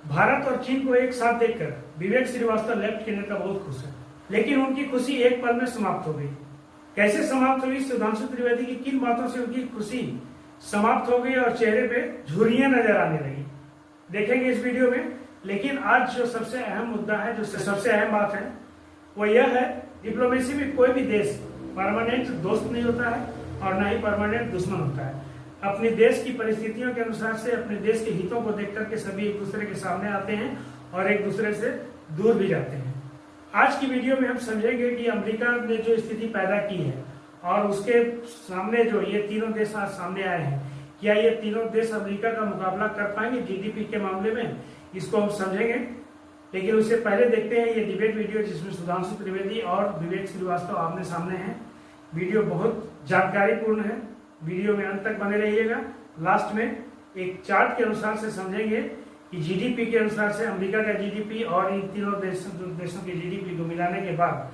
भारत और चीन को एक साथ देखकर विवेक श्रीवास्तव लेफ्ट के नेता बहुत खुश हैं, लेकिन उनकी खुशी एक पल में समाप्त हो गई। कैसे समाप्त हुई? सुधांशु त्रिवेदी की किन बातों से उनकी खुशी समाप्त हो गई और चेहरे पे झुर्रियां नजर आने लगी, देखेंगे इस वीडियो में। लेकिन आज जो सबसे अहम मुद्दा है, जो सबसे अहम बात है, वो यह है डिप्लोमेसी में कोई भी देश परमानेंट दोस्त नहीं होता है और न ही परमानेंट दुश्मन होता है। अपने देश की परिस्थितियों के अनुसार से, अपने देश के हितों को देख करके सभी एक दूसरे के सामने आते हैं और एक दूसरे से दूर भी जाते हैं। आज की वीडियो में हम समझेंगे कि अमेरिका ने जो स्थिति पैदा की है और उसके सामने जो ये तीनों देश आज सामने आए हैं, क्या ये तीनों देश अमेरिका का मुकाबला कर पाएंगे जीडीपी के मामले में? इसको हम समझेंगे। लेकिन उससे पहले देखते हैं ये डिबेट वीडियो जिसमें सुधांशु त्रिवेदी और विवेक श्रीवास्तव आमने सामने हैं। वीडियो बहुत जानकारीपूर्ण है, वीडियो में अंत तक बने रहिएगा। लास्ट में एक चार्ट के अनुसार से समझेंगे कि जीडीपी के अनुसार से अमेरिका का जीडीपी और इन तीनों देशों के जीडीपी को मिलाने के बाद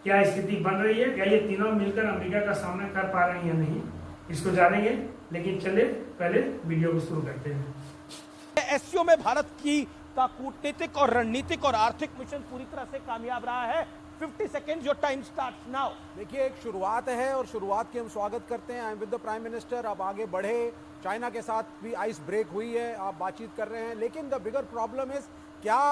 क्या स्थिति बन रही है, क्या ये तीनों मिलकर अमेरिका का सामना कर पा रहे हैं या नहीं, इसको जानेंगे। लेकिन चले पहले वीडियो को शुरू करते हैं। एससीओ में भारत का कूटनीतिक और रणनीतिक और आर्थिक मिशन पूरी तरह से कामयाब रहा है। 50 second your time starts now. देखिए, एक शुरुआत है और शुरुआत की हम स्वागत करते हैं। I am with the prime minister. अब आगे बढ़े, चाइना के साथ भी आइस ब्रेक हुई है, आप बातचीत कर रहे हैं। लेकिन द बिगर प्रॉब्लम इज क्या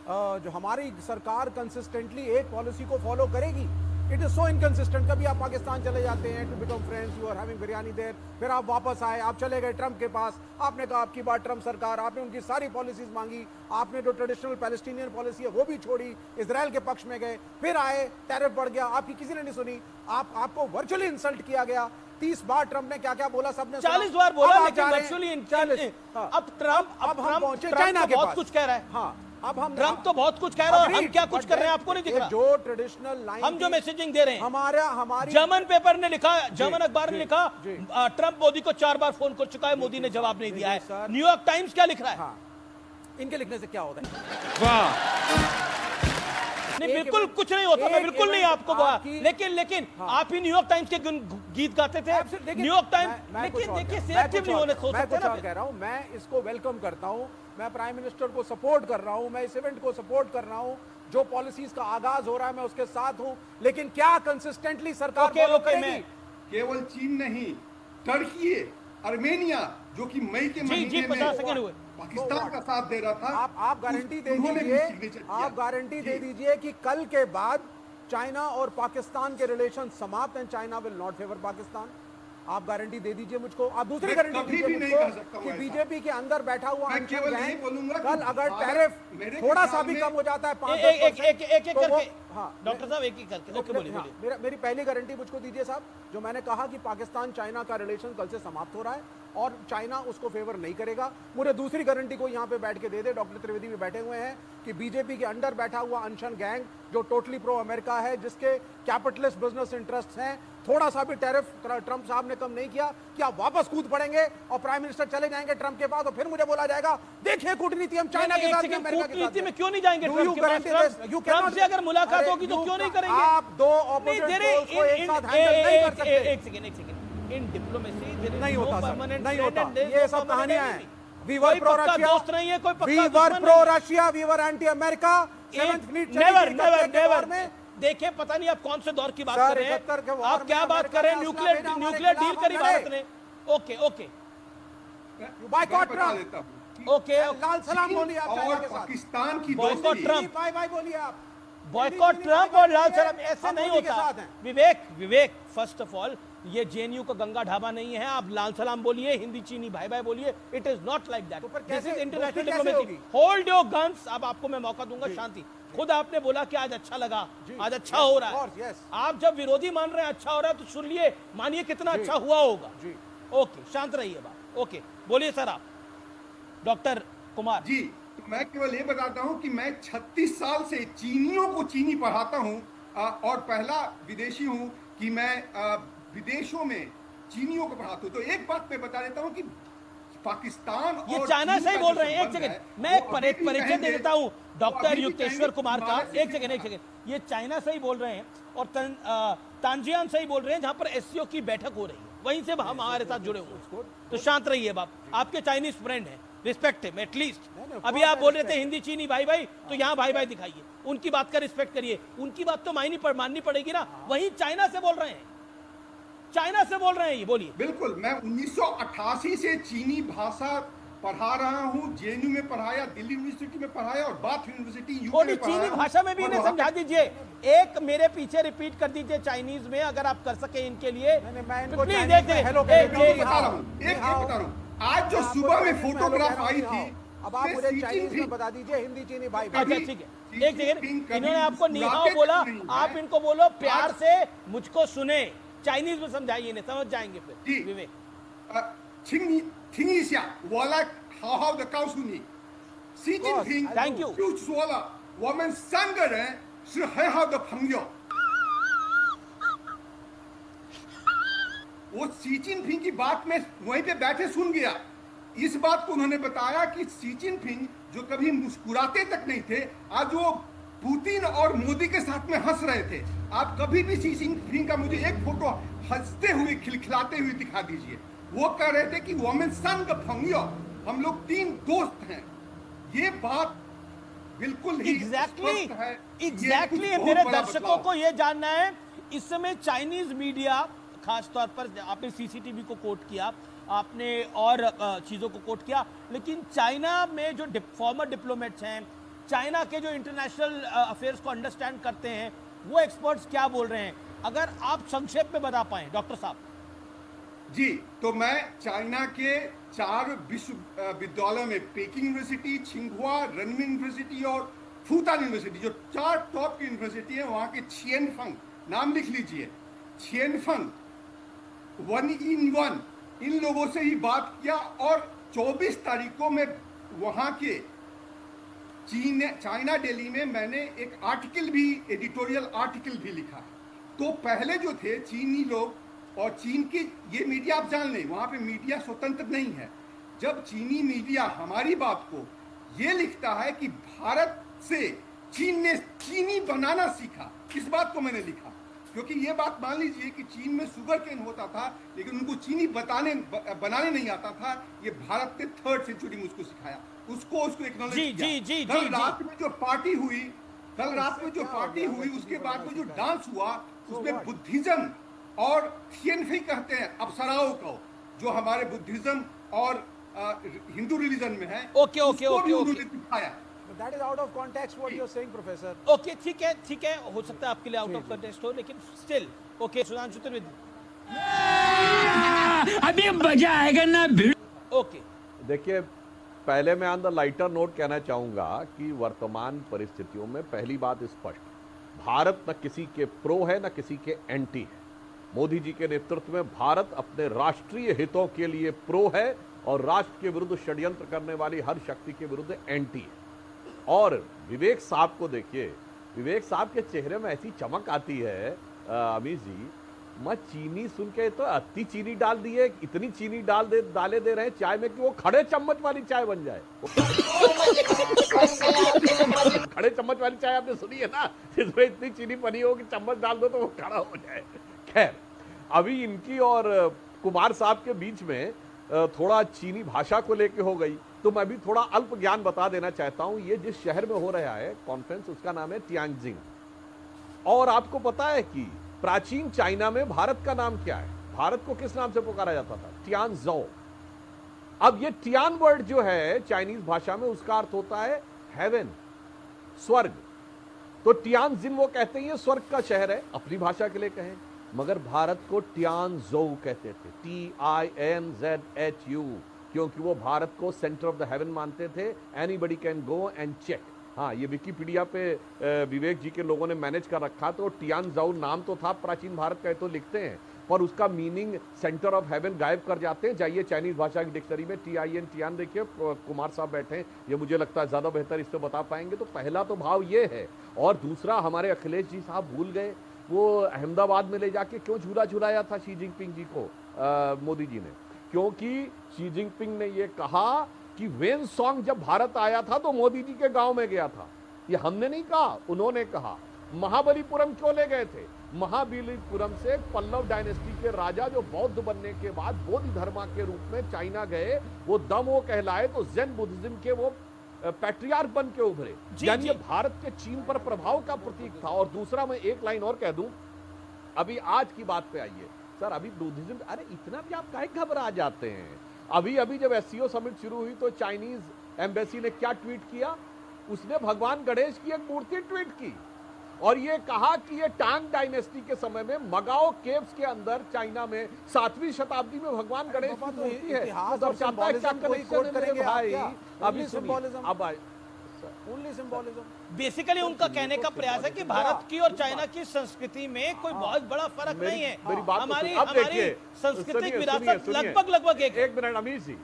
जो हमारी सरकार कंसिस्टेंटली एक पॉलिसी को फॉलो करेगी? It is so inconsistent. कभी आप पाकिस्तान चले जाते हैं to become friends, you are having biryani there, फिर आप वापस आए, आप चले गए ट्रंप के पास, आपने कहा आपकी बात ट्रंप सरकार, आपने उनकी सारी पॉलिसीज मांगी, आपने जो ट्रेडिशनल पैलेस्टीनियन पॉलिसी है वो भी छोड़ी, इजराइल के पक्ष में गए, फिर आए, टैरिफ बढ़ गया, आपकी किसी ने नहीं सुनी, आपको वर्चुअली इंसल्ट किया गया। 30 बार ट्रंप ने क्या क्या बोला सबने 40 बार बोला, लेकिन वर्चुअली अब ट्रंप हम पहुंचे चाइना चाइना के बहुत पास। कुछ कह रहा है। हाँ, अब हम ट्रंप तो बहुत कुछ कह रहा है और हम क्या कुछ कर रहे हैं आपको नहीं दिख रहा? जो ट्रेडिशनल लाइन, हम जो मैसेजिंग दे रहे हैं, हमारी जर्मन पेपर ने लिखा, जर्मन अखबार ने लिखा, ट्रंप मोदी को 4 बार फोन कर चुका है, मोदी ने जवाब नहीं दिया है। न्यूयॉर्क टाइम्स क्या लिख रहा है? इनके लिखने से क्या होता है? वाह, नहीं बिल्कुल कुछ नहीं होता, मैं बिल्कुल नहीं आपको बोला। लेकिन आप ही न्यूयॉर्क टाइम्स के गीत गाते थे। न्यूयॉर्क टाइम्स, लेकिन देखिए सिलेक्टिव नहीं होने हो सकते ना। कह रहा हूं, मैं इसको वेलकम करता हूं, मैं प्राइम मिनिस्टर को सपोर्ट कर रहा हूं, मैं इस इवेंट को सपोर्ट कर रहा हूं, जो पॉलिसीज का आगाज हो रहा है मैं उसके साथ हूं। लेकिन क्या कंसिस्टेंटली सरकार फॉलो करेगी? केवल चीन नहीं, टर्की, अर्मेनिया, जो कि मई के महीने में पाकिस्तान का साथ दे रहा था। आप गारंटी दे दीजिए, आप गारंटी दे दीजिए कि कल के बाद चाइना और पाकिस्तान के रिलेशन समाप्त हैं, China will not favour Pakistan. आप गारंटी दे दीजिए मुझको। आप दूसरी गारंटी दीजिए मुझको कि बीजेपी के अंदर बैठा हुआ कल अगर टैरिफ थोड़ा सा भी कम हो जाता है 5-10%, डॉक्टर साहब एक करके ओके बोलिए। मेरी पहली गारंटी मुझको दीजिए साहब, जो मैंने कहा कि पाकिस्तान चाइना का रिलेशन कल से समाप्त हो रहा है और चाइना उसको फेवर नहीं करेगा। मुझे दूसरी गारंटी को यहाँ पे बैठ के दे दे, डॉक्टर त्रिवेदी भी बैठे हुए हैं, कि बीजेपी के अंडर बैठा हुआ अनशन गैंग जो टोटली प्रो अमेरिका है, जिसके कैपिटलिस्ट बिजनेस इंटरेस्ट हैं, थोड़ा सा भी टैरिफ ट्रंप साहब ने कम नहीं किया, क्या वापस कूद पड़ेंगे और प्राइम मिनिस्टर चले जाएंगे ट्रंप के पास और फिर मुझे बोला जाएगा देखिए कूटनीति हम चाइना के साथ, कूटनीति में क्यों नहीं जाएंगे? ट्रंप से अगर मुलाकात होगी तो क्यों नहीं करेंगे? आप दो ऑपोजिट पोल्स को एक साथ हैंडल नहीं कर सकते। एक सेकंड, इन डिप्लोमेसी नहीं होता, नहीं होता, ये सब कहानियां हैं। We were कोई pro पक्का Russia, दोस्त नहीं है, कोई पक्का we were दुश्मन pro नहीं। Russia, we were anti America, 7th fleet चली नेवर थी नेवर 71 के वार में। नेवर। देखिए पता नहीं आप कौन से दौर की बात सर, कर रहे 71 के हैं, वार आप में क्या बात अमेरिका कर रहे हैं? ने न्यूक्लियर असला भेजा न्यूक्लियर हमारे डील करी खिलाफ, भारत ने। ओके ओके बाइकॉट बता ट्रंप, देता हूं कि ओके लाल सलाम बोलिए आप चाइना और के साथ। पाकिस्तान की बॉयकॉट दोस्ती ट्रंप, बाय बाय बोलिए आप। बॉयकॉट ट्रंप और लाल सलाम, ऐसे हम नहीं मोदी के होता। साथ हैं। विवेक फर्स्ट ऑफ ऑल ये जेएनयू का गंगा ढाबा नहीं है। आप लाल सलाम बोलिए, हिंदी चीनी भाई भाई बोलिए, it is not like that. तो फिर दिस कैसे- इज इंटरनेशनल दोस्ती कैसे डिप्लोमेसी। होगी? Hold your guns. अब आपको मैं मौका दूंगा शांति। खुद आपने बोला कि आज अच्छा लगा, आज अच्छा हो रहा course, है। yes. आप जब विरोधी मान रहे हैं अच्छा हो रहा है तो सुन लिए, मानिए कितना अच्छा हुआ होगा। ओके, शांत रहिए बात। ओके बोलिए सर आप, डॉक्टर कुमार जी। तो मैं केवल ये बताता हूं कि मैं 36 साल से चीनियों को चीनी पढ़ाता हूं और पहला विदेशी हूं कि मैं विदेशों में चीनियों को पढ़ाता हूं। तो एक बात मैं बता देता हूं कि पाकिस्तान ये और चाइना चीन से ही का बोल जो रहे हैं। एक संबंध सेकंड, है, मैं वो एक अभी भी परिचय दे कहेंगे, देता हूं डॉक्टर अभी भी युक्तेश्वर कहेंगे, कुमार का। हमारे एक सेकंड, ये चाइना से ही बोल रहे हैं और तांजियान से ही बोल रहे हैं, जहां पर एससीओ की बैठक हो रही है, वहीं से हम हमारे साथ जुड़े हुए हैं। तो शांत रहिए बाप, आपके चाइनीज फ्रेंड हैं। Respect him at least. नहीं, of अभी course आप I बोल रहे थे respect हिंदी चीनी भाई भाई, तो यहाँ भाई भाई दिखाइए, उनकी बात का रिस्पेक्ट करिए, उनकी बात तो माननी पड़ेगी ना। वही चाइना से बोल रहे हैं, चाइना से बोल रहे हैं, ये बोलिए। बिल्कुल, मैं 1988 से चीनी भाषा पढ़ा रहा हूँ, जेएनयू में पढ़ाया, दिल्ली यूनिवर्सिटी में पढ़ाया और बाथ यूनिवर्सिटी यूके थोड़ी में पढ़ाया चीनी हूँ। भाषा में भी और इन्हें वहाँ समझा पे- दीजिए, एक मेरे पीछे रिपीट कर दीजिए चाइनीज में, अगर आप कर सके इनके लिए। नहीं, मैं इनको प्लीज चाइनीज में देखिए, हेलो एक- कहता हूँ, एक- बता रहा हूँ, एक बता रहा हूँ। आज जो मैं आपको सुबह में चाइनीज हेलो फोटोग्राफ कह रहा आई हूँ, थी, अब आप उसमें मुझे सी चाइनीज में जिनपिंग- बता दीजिए, हिंदी चीनी भाई अच्छा भाई। ठीक है, सी एक सेकंड, जिनपिंग कभी इन्होंने आपको निहाओ मुस्कुराते बोला, नहीं हैं। आप इनको बोलो प्यार आज- से मुझको सुने, चाइनीज में समझाइए, इन्हें समझ जाएंगे फिर। जी। विवेक 听一下，我来好好的告诉你，习近平 Thank you 就说了，我们3个人是很好的朋友。वो शी जिनपिंग की बात में वहीं पे बैठे सुन गया। इस बात को उन्होंने बताया कि शी जिनपिंग जो कभी मुस्कुराते तक नहीं थे, आज वो पुतिन और मोदी के साथ में हंस रहे थे। आप कभी भी शी जिनपिंग का मुझे एक फोटो हंसते हुए खिलखिलाते हुए दिखा दीजिए। वो कह रहे थे कि वोमेन संग फंगियो, हम लोग 3 दोस्त हैं। ये बात बिल्कुल ही एग्जैक्टली स्पष्ट है। ये एग्जैक्टली कुछ बहुत मेरे बड़ा दर्शकों बदलाव को ये जानना है, इस समय चाइनीज मीडिया, खास तौर पर आपने सीसीटीवी को कोट किया, आपने और चीजों को कोट किया, लेकिन चाइना में जो फॉर्मर डिप्लोमेट्स हैं, चाइना के जो इंटरनेशनल अफेयर्स को अंडरस्टैंड करते हैं, वो एक्सपर्ट्स क्या बोल रहे हैं, अगर आप संक्षेप में बता पाए डॉक्टर साहब। जी, तो मैं चाइना के 4 विश्वविद्यालयों में, पेकिंग यूनिवर्सिटी, छिंगहुआ, रनमिन यूनिवर्सिटी और फूटान यूनिवर्सिटी, जो 4 टॉप की यूनिवर्सिटी है, वहां के छियनफंग, नाम लिख लीजिए, छियनफंग 1-in-1, इन लोगों से ही बात किया और 24 तारीख को मैं वहां के चाइना दिल्ली में मैंने एक आर्टिकल भी, एडिटोरियल आर्टिकल भी लिखा। तो पहले जो थे चीनी लोग और चीन की, ये मीडिया आप जान लें, वहां पे मीडिया स्वतंत्र नहीं है। जब चीनी मीडिया हमारी बात को ये लिखता है कि भारत से चीन ने चीनी बनाना सीखा, इस बात को मैंने लिखा, क्योंकि ये बात मान लीजिए कि चीन में शुगर केन होता था, लेकिन उनको चीनी बनाने नहीं आता था। ये भारत ने 3rd सेंचुरी में उसको सिखाया, उसको एक्नॉलेज किया। जी, कल रात में जो पार्टी हुई, उसके बाद में जो डांस हुआ, उसमें बुद्धिज्म और थियनफी कहते हैं अप्सराओं को, जो हमारे बुद्धिज्म और हिंदू रिलीजन में है, ओके, उसको भी ओके। उन्होंने दिखाया। That is out of context what you're saying, Professor. Okay ठीक है, हो सकता है आपके लिए आउट ऑफ कंटेक्स्ट हो, लेकिन स्टिल ओके। सुधांशु त्रिवेदी, अभी मजा आएगा ना भिड़। ओके देखिए, पहले मैं ऑन द लाइटर नोट कहना चाहूंगा कि वर्तमान परिस्थितियों में पहली बात स्पष्ट, भारत न किसी के प्रो है न किसी के एंटी है। मोदी जी के नेतृत्व में भारत अपने राष्ट्रीय हितों के लिए प्रो है और राष्ट्र के विरुद्ध षड्यंत्र करने वाली हर शक्ति के विरुद्ध एंटी है। और विवेक साहब को देखिए, विवेक साहब के चेहरे में ऐसी चमक आती है अमित जी, मैं चीनी सुन के तो अति चीनी डाल दी है, इतनी चीनी डाले दे रहे हैं चाय में कि वो खड़े चम्मच वाली चाय बन जाए। खड़े चम्मच वाली चाय आपने सुनी है ना, जिसमें इतनी चीनी पनी हो कि चम्मच डाल दो तो वो खड़ा हो जाए। खैर, अभी इनकी और कुमार साहब के बीच में थोड़ा चीनी भाषा को लेके हो गई, तो मैं भी थोड़ा अल्प ज्ञान बता देना चाहता हूं। ये जिस शहर में हो रहा है कॉन्फ्रेंस, उसका नाम है टियांजिंग। और आपको पता है कि प्राचीन चाइना में भारत का नाम क्या है? भारत को किस नाम से पुकारा जाता था? टियानजो। अब ये टियान वर्ड जो है चाइनीज भाषा में, उसका अर्थ होता है हेवन, स्वर्ग। तो टियानजिन वो कहते हैं ये स्वर्ग का शहर है, अपनी भाषा के लिए कहें, मगर भारत को टियानजो कहते थे, TINZHU, क्योंकि वो भारत को सेंटर ऑफ द हेवन मानते थे। Anybody can go and check. हाँ, ये विकिपीडिया पे विवेक जी के लोगों ने मैनेज कर रखा, तो टियानजो नाम तो था प्राचीन भारत का, तो लिखते हैं, पर उसका मीनिंग सेंटर ऑफ हेवन गायब कर जाते हैं। जाइए चाइनीज भाषा की डिक्शनरी में TIN टियान देखिए, कुमार साहब बैठे हैं, ये मुझे लगता है ज्यादा बेहतर इससे बता पाएंगे। तो पहला तो भाव ये है। और दूसरा, हमारे अखिलेश जी साहब भूल गए, वो अहमदाबाद में ले जाके क्यों झूला झुलाया था शी जिनपिंग जी को, मोदी जी ने, क्योंकि शी जिनपिंग ने ये कहा कि वेन सॉन्ग जब भारत आया था तो मोदी जी के गांव में गया था। ये हमने नहीं कहा, उन्होंने कहा। महाबलीपुरम क्यों ले गए थे? महाबलीपुरम से पल्लव डायनेस्टी के राजा जो बौद्ध बनने के बाद बोधि धर्मा के रूप में चाइना गए, वो दमो कहलाए तो जैन बुद्धिज्म के वो पैट्रियार्क बन के उभरे। यानी ये भारत के चीन पर प्रभाव का प्रतीक था। और दूसरा मैं एक लाइन और कह दूं, अभी आज की बात पे आइए सर, अभी बुद्धिज्म, अरे इतना भी आप काहे घबरा जाते हैं? अभी अभी जब एससीओ समिट शुरू हुई तो चाइनीज एम्बेसी ने क्या ट्वीट किया? उसने भगवान गणेश की एक मूर्ति ट्वीट की और ये कहा कि ये टांग डायनेस्टी के समय में मगाओ केव्स के अंदर चाइना में 7वीं शताब्दी में भगवान गणेश की मूर्ति है। इतिहास तो और दर्शाता है क्या कोट करेंगे भाई? अभी सिंबोलिज्म, अब ओनली सिंबोलिज्म। बेसिकली उनका कहने का प्रयास है कि भारत की और चाइना की संस्कृति में कोई बहुत बड़ा फर्क नहीं है। मेरी बात हमारी अब हमारी देखिए, सांस्कृतिक सुनिए, विरासत सुनिए। लगभग एक एक मिनट अमीर जी,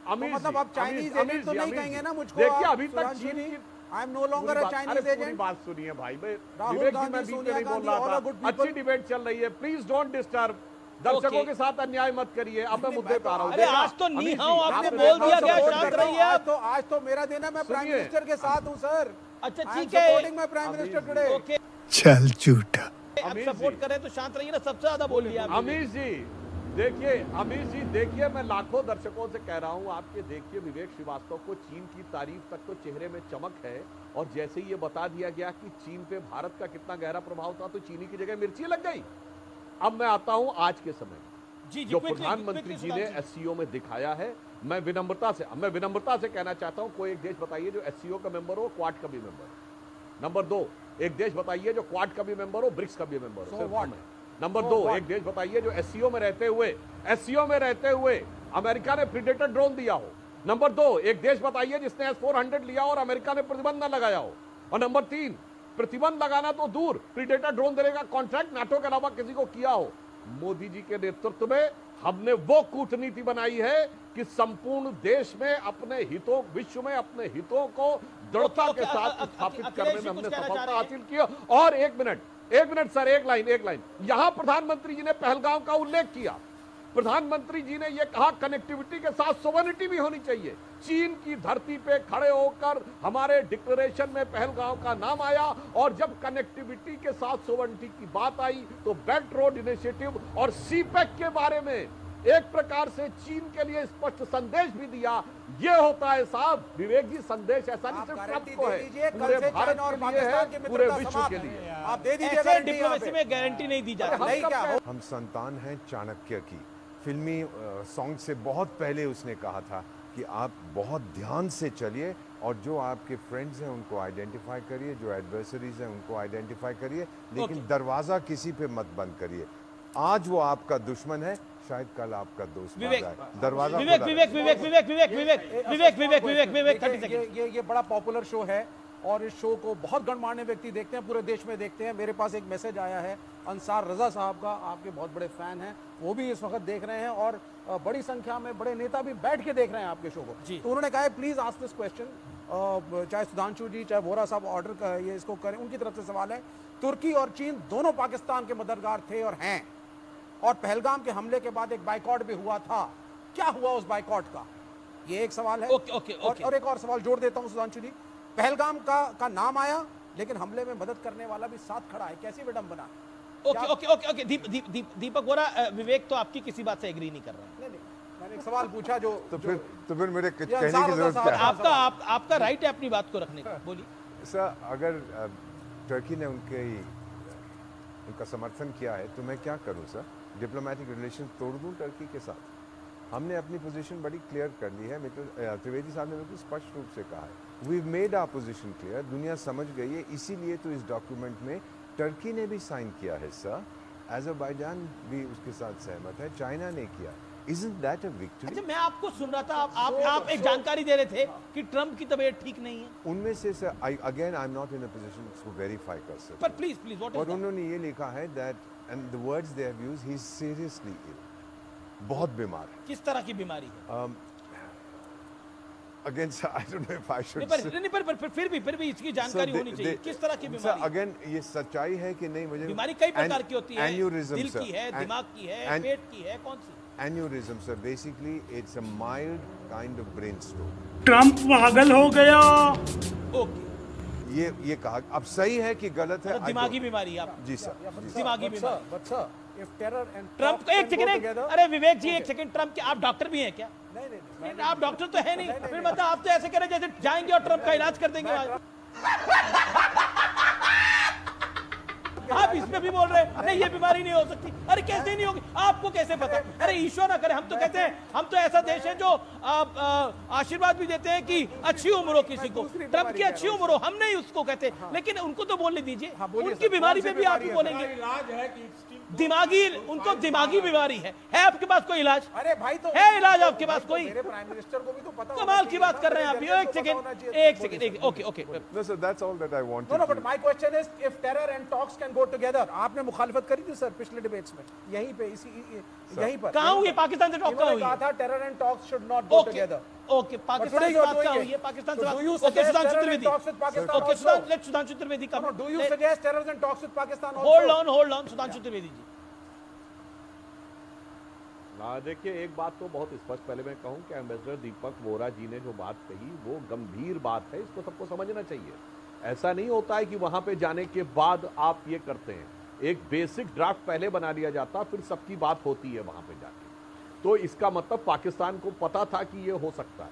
अमीर मतलब जी, आप चाइनीज अमीर एजेंट तो जी, नहीं अमीर कहेंगे जी। ना मुझको? देखिए अभी तक सुधांशु चीन जी, की I am no longer a Chinese पूरी एजेंट। बात सुनिए भाई, मैं राहुल विवेक जी गांधी, मैं बीच में सोनिया नहीं बोल गांधी, रहा all are था। good people। अच्छी डिबेट चल रही है, प्लीज डोंट डिस्टर्ब। दर्शकों के साथ अन्याय मत करिए। अब मैं मुद्दे पे आ रहा हूँ। अरे आज तो नी अमीर जी, हाउ आपने आपने बोल दिया देखा गया, सपोर्ट शांत कर रहा हूँ। रहिए आप। आज तो मेरा दिन है, मैं प्राइम सुनिए। मिनिस्टर के साथ हूँ सर। अच्छा आई एम ठीक है, supporting my prime minister today. Okay चल झूठा। आप अमीर सपोर्ट जी। करें तो शांत रहिए ना, सबसे ज्यादा बोलिए आप। अमीर जी देखिए, अमीर जी देखिए, मैं लाखों दर्शकों से कह रहा हूं, आपके देखिए विवेक श्रीवास्तव को चीन की तारीफ तक तो चेहरे में चमक है, और जैसे ही ये बता दिया गया कि चीन पे भारत का कितना गहरा प्रभाव था तो चीनी की जगह मिर्ची लग गई। अब मैं आता हूं आज के समय में, जी जी, जो quickly, प्रधानमंत्री quickly, जी ने सुधांशु। एससीओ में दिखाया है, मैं विनम्रता से कहना चाहता हूं, कोई एक देश बताइए जो एससीओ का मेंबर हो, क्वाड का भी मेंबर हो। नंबर 2, एक देश बताइए जो क्वाड का भी मेंबर हो, ब्रिक्स का भी मेंबर हो। सिर्फ हम हैं। नंबर 2, एक देश बताइए जो एससीओ में रहते हुए अमेरिका ने प्रीडेटर ड्रोन दिया हो। नंबर 2, एक देश बताइए जिसने S-400 लिया और अमेरिका ने प्रतिबंध न लगाया हो। और नंबर 3, प्रतिबंध लगाना तो दूर, प्रीडेटर ड्रोन देने का कॉन्ट्रैक्ट नाटो के अलावा किसी को किया हो। मोदी जी के नेतृत्व में हमने वो कूटनीति बनाई है कि संपूर्ण देश में अपने हितों, विश्व में अपने हितों को दृढ़ता के साथ स्थापित करने में हमने सफलता हासिल की। और एक मिनट सर, एक लाइन, यहां प्रधानमंत्री जी ने पहलगाम का उल्लेख किया। प्रधानमंत्री जी ने यह कहा कनेक्टिविटी के साथ सोवरेनिटी भी होनी चाहिए। चीन की धरती पे खड़े होकर हमारे डिक्लेरेशन में पहलगाम का नाम आया, और जब कनेक्टिविटी के साथ सोवरेनिटी की बात आई तो बेल्ट रोड इनिशिएटिव और सीपेक के बारे में एक प्रकार से चीन के लिए स्पष्ट संदेश भी दिया। ये होता है साहब विवेक जी, संदेश ऐसा नहीं सिर्फ ट्रंप को है, पूरे भारत के लिए है, पूरे विश्व के लिए। आप दे दीजिए ऐसे गारंटी डिप्लोमेसी में गारंटी नहीं दी जाती। नहीं क्या हो? हम संतान हैं चाणक्य की। फिल्मी सॉन्ग से बहुत पहले उसने कहा था कि आप बहुत ध्यान से चलिए और जो आपके फ्रेंड्स हैं उनको आइडेंटिफाई करिए, जो एडवर्सरीज हैं उनको आइडेंटिफाई करिए, लेकिन दरवाजा किसी पे मत बंद करिए। आज वो आपका दुश्मन है, शायद कल आपका दोस्त बन जाए। दरवाजा विवेक खुला विवेक विवेक विवेक विवेक विवेक विवेक विवेक विवेक 30 सेकंड। ये बड़ा पॉपुलर शो है और इस शो को बहुत गणमान्य व्यक्ति देखते हैं, पूरे देश में देखते हैं। मेरे पास एक मैसेज आया है अंसार रजा साहब का, आपके बहुत बड़े फैन हैं, वो भी इस वक्त देख रहे हैं, और बड़ी संख्या में बड़े नेता भी बैठ के देख रहे हैं आपके शो को। तो उन्होंने कहा है प्लीज आस्क दिस क्वेश्चन, चाहे सुधांशु जी चाहे वोरा साहब ऑर्डर ये इसको करें। उनकी तरफ से सवाल है, तुर्की और चीन दोनों पाकिस्तान के मददगार थे और हैं, और पहलगाम के हमले के बाद एक बाइकॉट भी हुआ था, क्या हुआ उस बाइकॉट का? ये एक सवाल है। ओके। और एक और सवाल जोड़ देता हूं सुधांशु जी, पहलगाम का नाम आया लेकिन हमले में मदद करने वाला भी साथ खड़ा है, कैसी विडंबना? ओके दीपक वोरा, विवेक तो आपकी किसी बात से एग्री नहीं कर रहा है। नहीं, मैंने एक सवाल पूछा जो तो फिर मेरे कहने की अंसार जरूरत रजा क्या है? साहब- आपका राइट है अपनी बात को रखने का, बोलिए। सर, अगर टर्की ने उनका समर्थन किया है तो मैं क्या करूं सर? डिप्लोमेटिक रिलेशन तोड़ दूं टर्की के साथ? हमने अपनी पोजीशन बड़ी क्लियर कर ली है। त्रिवेदी साहब ने बिल्कुल स्पष्ट रूप से कहा है, we made our position clear, दुनिया समझ गई है। इसीलिए तो इस डॉक्यूमेंट में टर्की ने भी साइन किया है सर, अज़रबैजान भी उसके साथ सहमत है, चाइना ने किया। Isn't that a victory? अच्छा, मैं आपको सुन रहा था, आप एक जानकारी दे रहे थे कि ट्रंप की तबीयत ठीक नहीं है। उनमें से sir, again I am not in a position to verify कर सकते, पर प्लीज व्हाट और उन्होंने ये लिखा है that and the words they have used, he is seriously ill, बहुत बीमार है। किस तरह की बीमारी है? Again sir, I don't know if I should नहीं, पर फिर भी इसकी जानकारी होनी चाहिए, किस तरह की बीमारी है? अगेन ये सच्चाई है कि नहीं, मुझे बीमारी कई प्रकार की होती है, एन्यूरिज्म दिल की है, दिमाग की है, पेट की है, कौन सी? Aneurysm, sir. Basically, it's a mild kind of brain stroke. Trump पागल हो गया। ओके, ये कहा। अब सही है कि गलत है, दिमागी बीमारी आप जी सर, जी सर। दिमागी बीमारी। But sir, if terror and Trump talks एक can go सेकंड, together- अरे विवेक जी एक सेकंड, ट्रम्प के आप डॉक्टर भी हैं क्या? नहीं, आप डॉक्टर तो है नहीं, फिर मतलब आप तो ऐसे करें जैसे जाएंगे और ट्रम्प का इलाज कर देंगे वहां। आप इसमें भी बोल रहे हैं नहीं ये बीमारी नहीं हो सकती, अरे कैसे नहीं होगी, आपको कैसे पता? अरे ईश्वर ना करे, हम तो कहते हैं हम तो ऐसा देश है जो आशीर्वाद भी देते हैं कि अच्छी उम्र हो किसी को, ट्रम्प की अच्छी उम्र हो, हम नहीं उसको कहते, लेकिन उनको तो बोलने दीजिए, उनकी बीमारी पे भी आप ही बोलेंगे। इलाज है कि दिमागी, उनको दिमागी बीमारी है आपके पास कोई इलाज? अरे भाई तो है इलाज आपके पास कोई? मेरे प्राइम मिनिस्टर को भी तो पता कमाल की बात कर रहे हैं आप। एक second, okay. No sir, that's all that I wanted. No, but my question is, if terror and talks can go together, आपने मुखालिफत करी थी सर पिछले डिबेट्स में, यहीं पे यहीं पर कहाँ हुई पाकिस्तान से टॉक? कहाँ हुई? कहा था terror and talks should not go okay together. Okay, Pakistan से बात कहाँ हुई है? पाकिस्तान से बात, ओके सुधांशु त्रिवेदी, ओके सुधांशु त्रिवेदी का, Do you suggest terror and talks with Pakistan also? Hold on Sudhanshu Trivedi ji. देखिए एक बात तो बहुत स्पष्ट पहले मैं कहूं कि एम्बेसडर दीपक वोरा जी ने जो बात कही वो गंभीर बात है, इसको सबको समझना चाहिए। ऐसा नहीं होता है कि वहां पे जाने के बाद आप ये करते हैं, एक बेसिक ड्राफ्ट पहले बना लिया जाता, फिर सबकी बात होती है वहां पे जाके। तो इसका मतलब पाकिस्तान को पता था कि ये हो सकता है।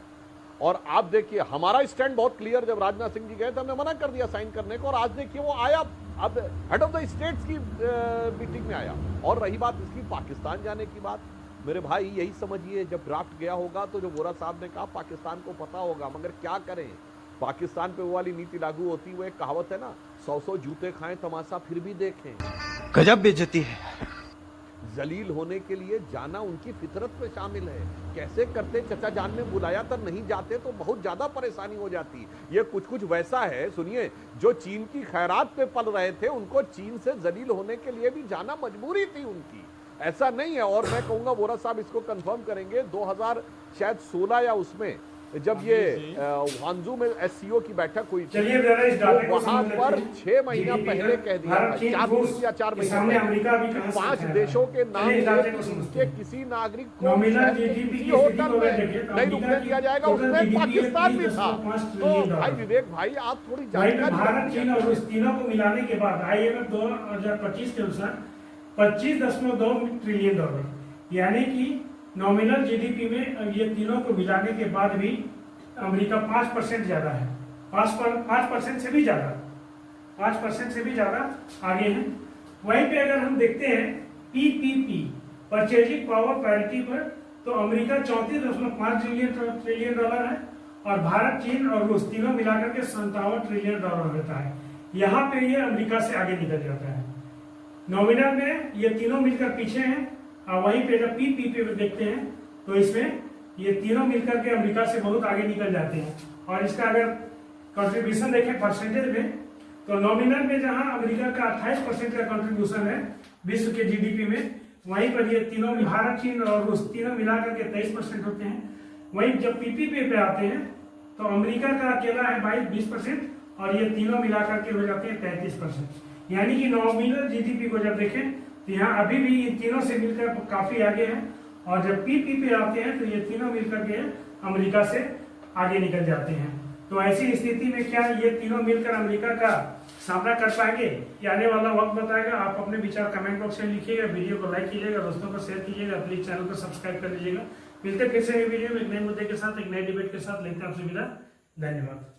और आप देखिए हमारा स्टैंड बहुत क्लियर, जब राजनाथ सिंह जी गए थे हमने मना कर दिया साइन करने को, और आज देखिए वो आया, अब हेड ऑफ द स्टेट्स की मीटिंग में आया। और रही बात इसकी पाकिस्तान जाने की बात, मेरे भाई यही समझिए जब ड्राफ्ट गया होगा तो जो वोरा साहब ने कहा पाकिस्तान को पता होगा, मगर क्या करें, पाकिस्तान पे वो वाली नीति लागू होती, वो एक कहावत है ना, 100 जूते खाएं तमाशा फिर भी देखें। गजब बेइज्जती है। जलील होने के लिए जाना उनकी फितरत में शामिल है। कैसे करते, चचा जान ने बुलाया तो नहीं जाते तो बहुत ज्यादा परेशानी हो जाती। ये कुछ वैसा है, सुनिए, जो चीन की खैरात पे पल रहे थे उनको चीन से जलील होने के लिए भी जाना मजबूरी थी उनकी, ऐसा नहीं है। और मैं कहूंगा वोरा साहब इसको कंफर्म करेंगे, 2016 या उसमें जब ये हांजू में एससीओ की बैठक हुई थी, तो वहां पर 6 महीना पहले कह दिया था, 4 दिन या 4 महीने पहले, 5 देशों के नाम के किसी नागरिक को किसी होटल में नहीं रुकने दिया जाएगा, उसमें पाकिस्तान भी था। तो भाई विवेक भाई आप थोड़ी जानकारी, भारत चीन और रूस तीनों को मिलाने के बाद IMF 2025 के अनुसार 25.2 ट्रिलियन डॉलर, यानी कि नॉमिनल जीडीपी में ये तीनों को मिलाने के बाद भी अमेरिका 5% ज्यादा है, 5% से भी ज्यादा, 5% से भी ज्यादा आगे है। वहीं पे अगर हम देखते हैं PPP परचेजिंग पावर पैरिटी पर, तो अमेरिका 34.5 ट्रिलियन डॉलर है और भारत, चीन और रूस तीनों मिलाकर के 57 ट्रिलियन डॉलर होता है। यहाँ पे ये अमेरिका से आगे निकल जाता है। नॉमिनल में ये तीनों मिलकर पीछे हैं, और वहीं पे जब PPP पे देखते हैं तो इसमें ये तीनों मिलकर के अमेरिका से बहुत आगे निकल जाते हैं। और इसका अगर कंट्रीब्यूशन देखें परसेंटेज में, तो नॉमिनल में जहां अमेरिका का 28% का कंट्रीब्यूशन है विश्व के जीडीपी में, वहीं पर ये तीनों भारत, चीन और रूस तीनों मिलाकर के 23% होते हैं। वहीं जब PPP पे आते हैं तो अमेरिका का अकेला है 22% और ये तीनों मिलाकर के हो जाते हैं 33%। यानी कि नॉमिनल जीडीपी को जब देखें तो यहाँ अभी भी इन तीनों से मिलकर काफी आगे है, और जब PPP आते हैं तो ये तीनों मिलकर के अमेरिका से आगे निकल जाते हैं। तो ऐसी स्थिति में क्या ये तीनों मिलकर अमेरिका का सामना कर पाएंगे, ये आने वाला वक्त बताएगा। आप अपने विचार कमेंट बॉक्स में लिखिएगा, वीडियो को लाइक कीजिएगा, दोस्तों को शेयर कीजिएगा, प्लीज चैनल को सब्सक्राइब कर लीजिएगा। मिलते फिर से नए वीडियो में एक नए मुद्दे के साथ, एक नए डिबेट के साथ। लेते हैं आपसे विदा, धन्यवाद।